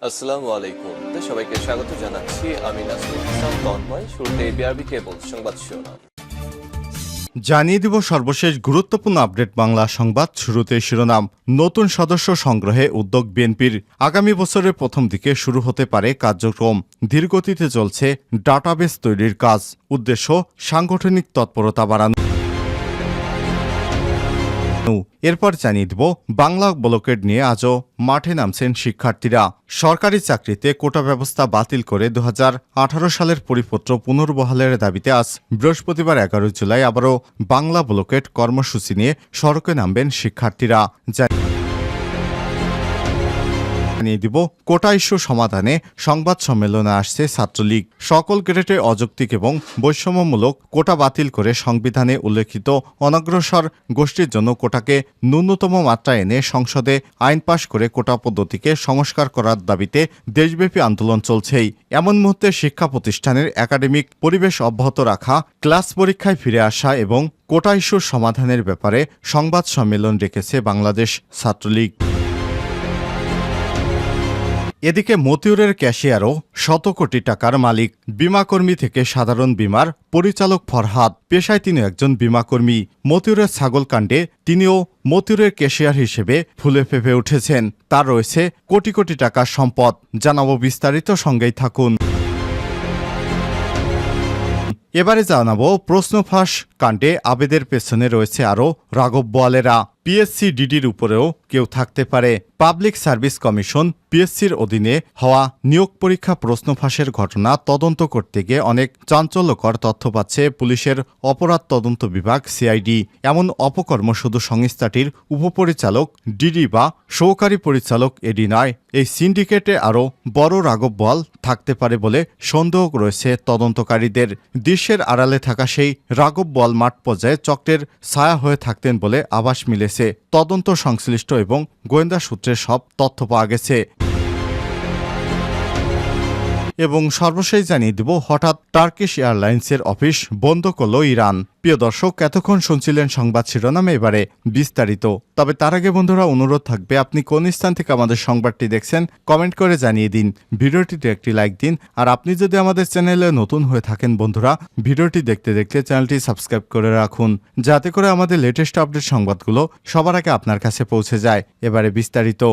আসসালামু আলাইকুম। সবাইকে স্বাগত জানাচ্ছি। আমি নাসরুল ইসলাম তন্ময়। শুরুতে বিআরবি কেবল সংবাদ শিরোনাম জানিয়ে দিব সর্বশেষ গুরুত্বপূর্ণ আপডেট বাংলা সংবাদ। শুরুতে শিরোনাম। নতুন সদস্য সংগ্রহে উদ্যোগ বিএনপির। আগামী বছরের প্রথম দিকে শুরু হতে পারে কার্যক্রম। ধীরগতিতে চলছে ডাটাবেস তৈরির কাজ। উদ্দেশ্য সাংগঠনিক তৎপরতা বাড়ানো। এরপর জানিয়ে দিব বাংলা ব্লকেড নিয়ে আজও মাঠে নামছেন শিক্ষার্থীরা। সরকারি চাকরিতে কোটা ব্যবস্থা বাতিল করে 2018 সালের পরিপত্র পুনর্বহালের দাবিতে আজ বৃহস্পতিবার 11 জুলাই আবারও বাংলা ব্লকেড কর্মসূচি নিয়ে সড়কে নামবেন শিক্ষার্থীরা। জানিয়ে দিব কোটা ইস্যু সমাধানে সংবাদ সম্মেলনে আসছে ছাত্রলীগ। সকল গ্রেডে অযৌক্তিক এবং বৈষম্যমূলক কোটা বাতিল করে সংবিধানে উল্লেখিত অনগ্রসর গোষ্ঠীর জন্য কোটাকে ন্যূনতম মাত্রায় এনে সংসদে আইন পাশ করে কোটা পদ্ধতিকে সংস্কার করার দাবিতে দেশব্যাপী আন্দোলন চলছেই। এমন মুহূর্তে শিক্ষা প্রতিষ্ঠানের একাডেমিক পরিবেশ অব্যাহত রাখা, ক্লাস পরীক্ষায় ফিরে আসা এবং কোটা ইস্যুর সমাধানের ব্যাপারে সংবাদ সম্মেলন রেখেছে বাংলাদেশ ছাত্রলীগ। এদিকে মতিউরের ক্যাশিয়ারও শত কোটি টাকার মালিক। বীমাকর্মী থেকে সাধারণ বীমার পরিচালক ফরহাদ। পেশায় তিনি একজন বীমাকর্মী। মতিউরের ছাগল কাণ্ডে তিনিও মতিউরের ক্যাশিয়ার হিসেবে ফুলে ফেঁপে উঠেছেন। তার রয়েছে কোটি কোটি টাকার সম্পদ। জানাবো বিস্তারিত, সঙ্গেই থাকুন। এবারে জানাবো প্রশ্ন ফাঁস কাণ্ডে আবেদের পেছনে রয়েছে আরও রাঘব বোয়ালেরা। পিএসসি ডিডির উপরেও কেউ থাকতে পারে। পাবলিক সার্ভিস কমিশন পিএসসির অধীনে হওয়া নিয়োগ পরীক্ষা প্রশ্ন ফাঁসের ঘটনা তদন্ত করতে গিয়ে অনেক চাঞ্চল্যকর তথ্য পাচ্ছে পুলিশের অপরাধ তদন্ত বিভাগ সিআইডি। এমন অপকর্ম শুধু সংস্থাটির উপপরিচালক ডিডি বা সহকারী পরিচালক এডি নয়, এই সিন্ডিকেটে আরও বড় রাঘব বোয়াল থাকতে পারে বলে সন্দেহ রয়েছে তদন্তকারীদের। দৃশ্যের আড়ালে থাকা সেই রাঘব বোয়াল মাঠ পর্যায়ে চক্রের ছায়া হয়ে থাকতেন বলে আভাস মিলেছে। তদন্ত সংশ্লিষ্ট এবং গোয়েন্দা সূত্রে সব তথ্য পাওয়া গেছে। এবং সর্বশেষ জানিয়ে দিব হঠাৎ টার্কিশ এয়ারলাইন্সের অফিস বন্ধ করল ইরান। প্রিয় দর্শক, এতক্ষণ শুনছিলেন সংবাদ শিরোনামে, এবারে বিস্তারিত। তবে তার আগে বন্ধুরা অনুরোধ থাকবে, আপনি কোন স্থান থেকে আমাদের সংবাদটি দেখছেন কমেন্ট করে জানিয়ে দিন। ভিডিওটিতে একটি লাইক দিন। আর আপনি যদি আমাদের চ্যানেলে নতুন হয়ে থাকেন বন্ধুরা, ভিডিওটি দেখতে দেখতে চ্যানেলটি সাবস্ক্রাইব করে রাখুন, যাতে করে আমাদের লেটেস্ট আপডেট সংবাদগুলো সবার আগে আপনার কাছে পৌঁছে যায়। এবারে বিস্তারিত।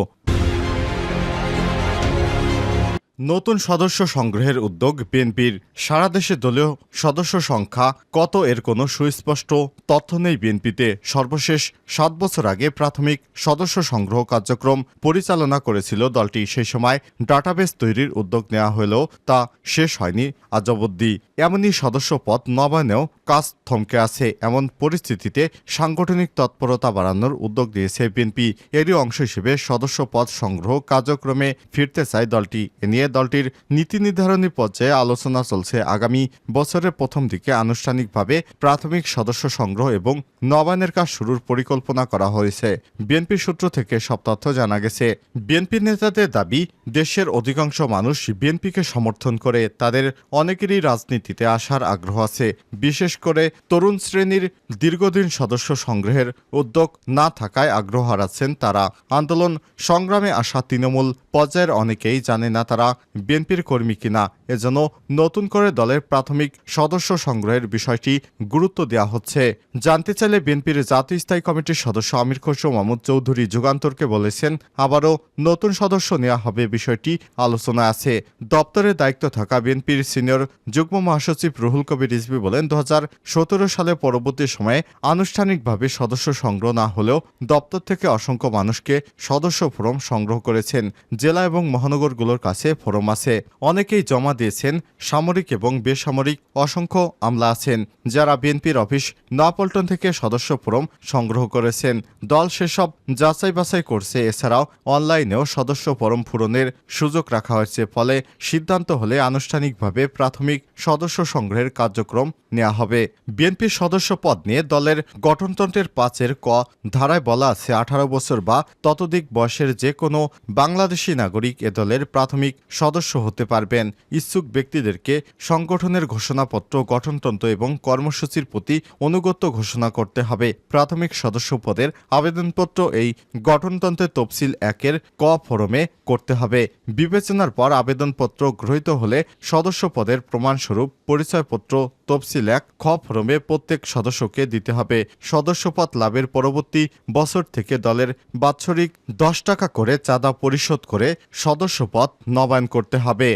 নতুন সদস্য সংগ্রহের উদ্যোগ বিএনপির। সারা দেশে দলীয় সদস্য সংখ্যা কত এর কোনো সুস্পষ্ট তথ্য নেই বিএনপিতে। সর্বশেষ 7 বছর আগে প্রাথমিক সদস্য সংগ্রহ কার্যক্রম পরিচালনা করেছিল দলটি। সেই সময় ডাটাবেস তৈরির উদ্যোগ নেওয়া হলেও তা শেষ হয়নি আজ অবধি। এমনই সদস্য পদ নবায়নেও কাজ থমকে আছে। এমন পরিস্থিতিতে সাংগঠনিক তৎপরতা বাড়ানোর উদ্যোগ নিয়েছে বিএনপি। এরই অংশ হিসেবে সদস্য পদ সংগ্রহ কার্যক্রমে ফিরতে চায় দলটি। এ নিয়ে দলটির নীতি নির্ধারণী পর্যায়ে আলোচনা চলছে। আগামী বছরের প্রথম দিকে আনুষ্ঠানিকভাবে প্রাথমিক সদস্য সংগ্রহ এবং নবায়নের কাজ শুরুর পরিকল্পনা করা হয়েছে। বিএনপি সূত্র থেকে সব তথ্য জানা গেছে। বিএনপি নেতাদের দাবি, দেশের অধিকাংশ মানুষ বিএনপিকে সমর্থন করে। তাদের অনেকেরই রাজনীতিতে আসার আগ্রহ আছে। বিশেষ করে তরুণ শ্রেণীর দীর্ঘদিন সদস্য সংগ্রহের উদ্যোগ না থাকায় আগ্রহ হারাচ্ছেন তারা। আন্দোলন সংগ্রামে আসা তৃণমূল পর্যায়ের অনেকেই জানে না তারা বিএনপির কর্মী কিনা। এজন্য নতুন করে দলের প্রাথমিক সদস্য সংগ্রহের বিষয়টি গুরুত্ব দেওয়া হচ্ছে। জানতে চাইলে বিএনপির জাতীয় স্থায়ী কমিটির সদস্য আমির খসরু মাহমুদ চৌধুরী যুগান্তরকে বলেছেন, আবারও নতুন সদস্য নেওয়া হবে, বিষয়টি আলোচনায় আছে। দপ্তরের দায়িত্ব থাকা বিএনপির সিনিয়র যুগ্ম মহাসচিব রুহুল কবির রিজভী বলেন, 2017 সালে পরবর্তী সময়ে আনুষ্ঠানিকভাবে সদস্য সংগ্রহ না হলেও দপ্তর থেকে অসংখ্য মানুষকে সদস্য ফরম সংগ্রহ করেছেন। জেলা এবং মহানগরগুলোর কাছে ফরম আছে। অনেকেই জমা দিয়েছেন। সামরিক এবং বেসামরিক অসংখ্য আমলা আছেন যারা বিএনপির অফিস নয়াপল্টন থেকে সদস্য ফরম সংগ্রহ করেছেন। দল সেসব যাচাই বাছাই করছে। এছাড়াও অনলাইনেও সদস্য ফরম পূরণের সুযোগ রাখা হয়েছে। ফলে সিদ্ধান্ত হলে আনুষ্ঠানিকভাবে প্রাথমিক সদস্য সংগ্রহের কার্যক্রম নেওয়া হবে। বিএনপির সদস্য পদ নিয়ে দলের গঠনতন্ত্রের 5 ক ধারায় বলা আছে, 18 বছর বা ততোধিক বয়সের যে কোনো বাংলাদেশি নাগরিক এ দলের প্রাথমিক সদস্য হতে পারবেন। ইচ্ছুক ব্যক্তিদেরকে সংগঠনের ঘোষণাপত্র, গঠনতন্ত্র এবং কর্মসূচির প্রতি অনুগত্য ঘোষণা করতে হবে। প্রাথমিক সদস্য পদের আবেদনপত্র এই গঠনতন্ত্রের তফসিল 1-এর ক ফরমে করতে হবে। বিবেচনার পর আবেদনপত্র গৃহীত হলে সদস্য পদের প্রমাণস্বরূপ পরিচয়পত্র তফসিল 1 খ ফরমে প্রত্যেক সদস্যকে দিতে হবে। সদস্যপদ লাভের পরবর্তী বছর থেকে দলের বাৎসরিক 10 টাকা করে চাঁদা পরিশোধ করে সদস্যপদ নবায়ন করতে হবে।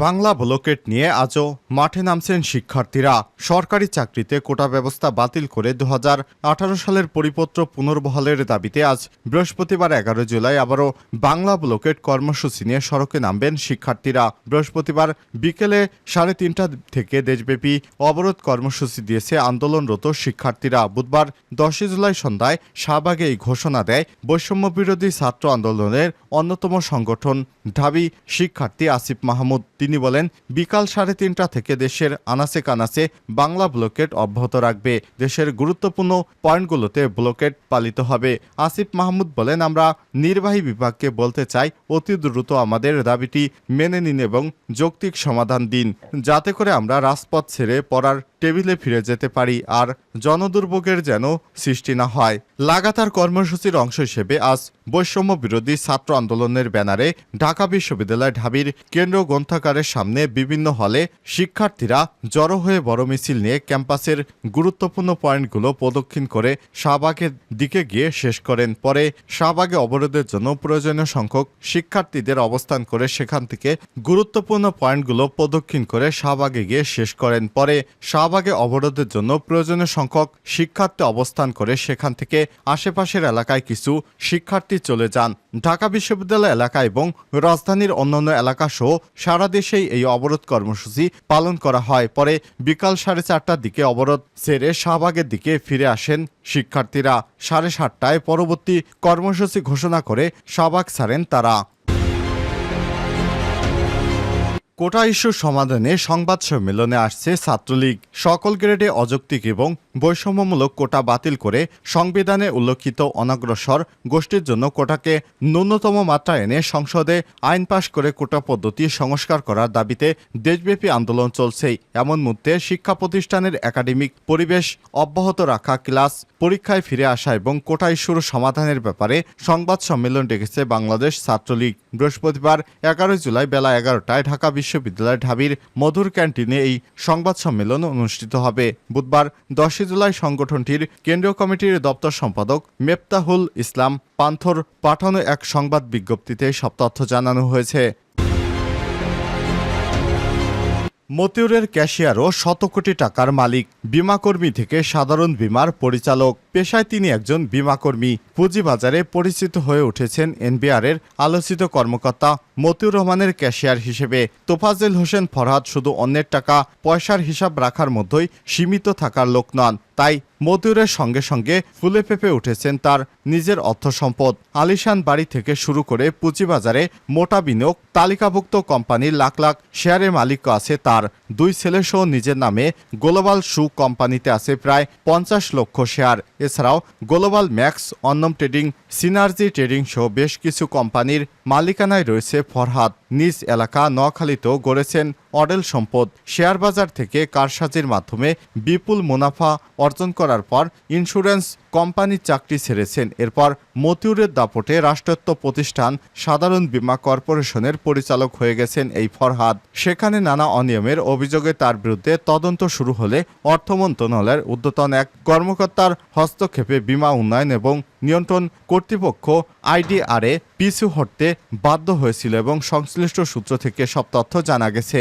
বাংলা ব্লকেট নিয়ে আজও মাঠে নামছেন শিক্ষার্থীরা। সরকারি চাকরিতে কোটা ব্যবস্থা বাতিল করে 2018 সালের পরিপত্র পুনর্বহালের দাবিতে আজ বৃহস্পতিবার 11 জুলাই আবারও বাংলা ব্লকেট কর্মসূচি নিয়ে সড়কে নামবেন শিক্ষার্থীরা। বৃহস্পতিবার বিকেলে 3:30 থেকে দেশব্যাপী অবরোধ কর্মসূচি দিয়েছে আন্দোলনরত শিক্ষার্থীরা। বুধবার 10 জুলাই সন্ধ্যায় শাহবাগে এই ঘোষণা দেয় বৈষম্য বিরোধী ছাত্র আন্দোলনের অন্যতম সংগঠন ঢাবি শিক্ষার্থী আসিফ মাহমুদ। তিনি বলেন, বিকাল 3:30 থেকে দেশের আনাচে কানাচে বাংলা ব্লকেট অব্যাহত রাখবে। দেশের গুরুত্বপূর্ণ পয়েন্টগুলোতে ব্লকেট পালিত হবে। আসিফ মাহমুদ বলেন, আমরা নির্বাহী বিভাগকে বলতে চাই, অতি দ্রুত আমাদের দাবিটি মেনে নিন এবং যৌক্তিক সমাধান দিন, যাতে করে আমরা রাজপথ ছেড়ে পড়ার টেবিলে ফিরে যেতে পারি আর জনদুর্ভোগের যেন সৃষ্টি না হয়। লাগাতার কর্মসূচির অংশ হিসেবে আজ বৈষম্য বিরোধী ছাত্র আন্দোলনের ব্যানারে ঢাকা বিশ্ববিদ্যালয় ঢাবির কেন্দ্র গ্রন্থাগারের সামনে বিভিন্ন হলে শিক্ষার্থীরা জড়ো হয়ে বড় মিছিল নিয়ে ক্যাম্পাসের গুরুত্বপূর্ণ পয়েন্টগুলো প্রদক্ষিণ করে শাহবাগের দিকে গিয়ে শেষ করেন। পরে শাহবাগে অবরোধের জন্য প্রয়োজনীয় সংখ্যক শিক্ষার্থীদের অবস্থান করে সেখান থেকে গুরুত্বপূর্ণ পয়েন্টগুলো প্রদক্ষিণ করে শাহবাগে গিয়ে শেষ করেন। পরে শাহবাগে অবরোধের জন্য প্রয়োজনীয় সংখ্যক শিক্ষার্থী অবস্থান করে সেখান থেকে আশেপাশের এলাকায় কিছু শিক্ষার্থী চলে যান। ঢাকা বিশ্ববিদ্যালয় এলাকা এবং রাজধানীর অন্যান্য এলাকা সহ সারা দেশেই এই অবরোধ কর্মসূচি পালন করা হয়। পরে বিকাল 4:30টার দিকে অবরোধ ছেড়ে শাহবাগের দিকে ফিরে আসেন শিক্ষার্থীরা। 7:30টায় পরবর্তী কর্মসূচি ঘোষণা করে শাহবাগ ছাড়েন তারা। কোটা ইস্যু সমাধানে সংবাদ সম্মেলনে আসছে ছাত্রলীগ। সকল গ্রেডে অযৌক্তিক এবং বৈষম্যমূলক কোটা বাতিল করে সংবিধানে উল্লেখিত অনগ্রসর গোষ্ঠীর জন্য কোটাকে ন্যূনতম মাত্রা এনে সংসদে আইন পাশ করে কোটা পদ্ধতি সংস্কার করার দাবিতে দেশব্যাপী আন্দোলন চলছেই। এমন মুহূর্তে শিক্ষা প্রতিষ্ঠানের একাডেমিক পরিবেশ অব্যাহত রাখা, ক্লাস পরীক্ষায় ফিরে আসা এবং কোটা ইস্যুর সমাধানের ব্যাপারে সংবাদ সম্মেলন ডেকেছে বাংলাদেশ ছাত্রলীগ। বৃহস্পতিবার 11 জুলাই বেলা 11টায় ঢাকা বিশ্ববিদ্যালয় ঢাবির মধুর ক্যান্টিনে এই সংবাদ সম্মেলন অনুষ্ঠিত হবে। বুধবার 10 জুলাই সংগঠনটির কেন্দ্রীয় কমিটির দপ্তর সম্পাদক মেফতাহুল ইসলাম পান্থর পাঠানো এক সংবাদ বিজ্ঞপ্তিতে সব তথ্য জানানো হয়েছে। মতিউরের ক্যাশিয়ারও শত কোটি টাকার মালিক। বীমাকর্মী থেকে সাধারণ বীমার পরিচালক, পেশায় তিনি একজন বীমাকর্মী। পুঁজিবাজারে পরিচিত হয়ে উঠেছেন এনবিআরের আলোচিত কর্মকর্তা মতিউর রহমানের ক্যাশিয়ার হিসেবে। তোফাজ্জল হোসেন ফরহাদ শুধু অন্যের টাকা পয়সার হিসাব রাখার মধ্যেই সীমিত থাকার লোক নন। তাই মতিউরের সঙ্গে সঙ্গে ফুলে ফেঁপে উঠেছেন তার নিজের অর্থ সম্পদ। আলিশান বাড়ি থেকে শুরু করে পুঁজিবাজারে মোটা বিনিয়োগ, তালিকাভুক্ত কোম্পানির লাখ লাখ শেয়ারের মালিক আছে তার। 2 ছেলেসহ নিজের নামে গ্লোবাল শু কোম্পানিতে আছে প্রায় 50 লক্ষ শেয়ার। এছাড়াও Global Max, Annam trading, synergy trading সহ বেশ কিছু কোম্পানির মালিকানায় রয়েছে ফরহাদ। নিজ এলাকা নোয়াখালীতেও গড়েছেন অডেল সম্পদ। শেয়ার বাজার থেকে কারসাজির মাধ্যমে বিপুল মুনাফা অর্জন করার পর ইন্স্যুরেন্স কোম্পানির চাকরি ছেড়েছেন। এরপর মতিউরের দাপটে রাষ্ট্রায়ত্ত প্রতিষ্ঠান সাধারণ বীমা কর্পোরেশনের পরিচালক হয়ে গেছেন এই ফরহাদ। সেখানে নানা অনিয়মের অভিযোগে তার বিরুদ্ধে তদন্ত শুরু হলে অর্থ মন্ত্রণালয়ের ঊর্ধ্বতন এক কর্মকর্তার হস্তক্ষেপে বীমা উন্নয়ন এবং নিয়ন্ত্রণ কর্তৃপক্ষ আইডিআরএ পিছু হটতে বাধ্য হয়েছিল এবং সংশ্লিষ্ট সূত্র থেকে সব তথ্য জানা গেছে।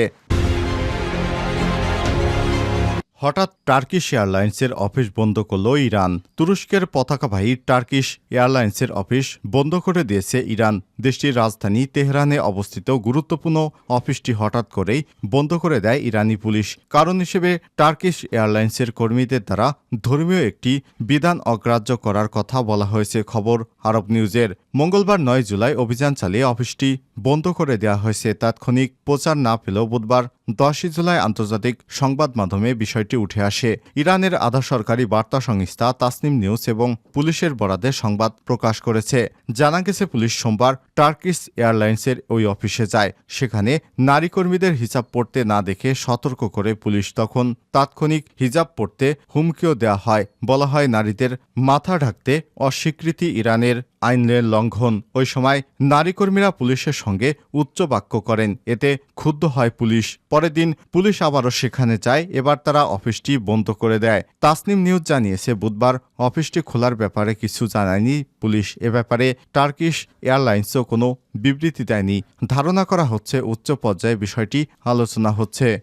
হঠাৎ টার্কিশ এয়ারলাইন্সের অফিস বন্ধ করল ইরান। তুরস্কের পতাকাবাহী টার্কিশ এয়ারলাইন্সের অফিস বন্ধ করে দিয়েছে ইরান। দেশটির রাজধানী তেহরানে অবস্থিত গুরুত্বপূর্ণ অফিসটি হঠাৎ করেই বন্ধ করে দেয় ইরানি পুলিশ। কারণ হিসেবে টার্কিশ এয়ারলাইন্সের কর্মীদের দ্বারা ধর্মীয় একটি বিধান অগ্রাহ্য করার কথা বলা হয়েছে খবর আরব নিউজের। মঙ্গলবার 9 জুলাই অভিযান চালিয়ে অফিসটি বন্ধ করে দেওয়া হয়েছে। তাৎক্ষণিক প্রচার না পেলেও বুধবার 10 জুলাই আন্তর্জাতিক সংবাদ মাধ্যমে বিষয়টি উঠে আসে। ইরানের আধা সরকারি বার্তা সংস্থা তাসনিম নিউজ এবং পুলিশের বরাতে সংবাদ প্রকাশ করেছে। জানা গেছে, পুলিশ সোমবার টার্কিশ এয়ারলাইন্সের ওই অফিসে যায়। সেখানে নারী কর্মীদের হিজাব পরতে না দেখে সতর্ক করে পুলিশ তখন তাৎক্ষণিক হিজাব পরতে হুমকিও দেওয়া হয়। বলা হয়, নারীদের মাথা ঢাকতে অস্বীকৃতি ইরানের আইনের লঙ্ঘন। ওই সময় নারী কর্মীরা পুলিশের সঙ্গে উচ্চ বাক্য করেন। এতে ক্ষুব্ধ হয় পুলিশ। পরের দিন পুলিশ আবারও সেখানে যায়। এবার তারা অফিসটি বন্ধ করে দেয়। তাসনিম নিউজ জানিয়েছে, বুধবার অফিসটি খোলার ব্যাপারে কিছু জানায়নি পুলিশ। এ ব্যাপারে টার্কিশ এয়ারলাইন্সও কোনো বিবৃতি দেয়নি। ধারণা করা হচ্ছে, উচ্চ পর্যায়ে বিষয়টি আলোচনা হচ্ছে।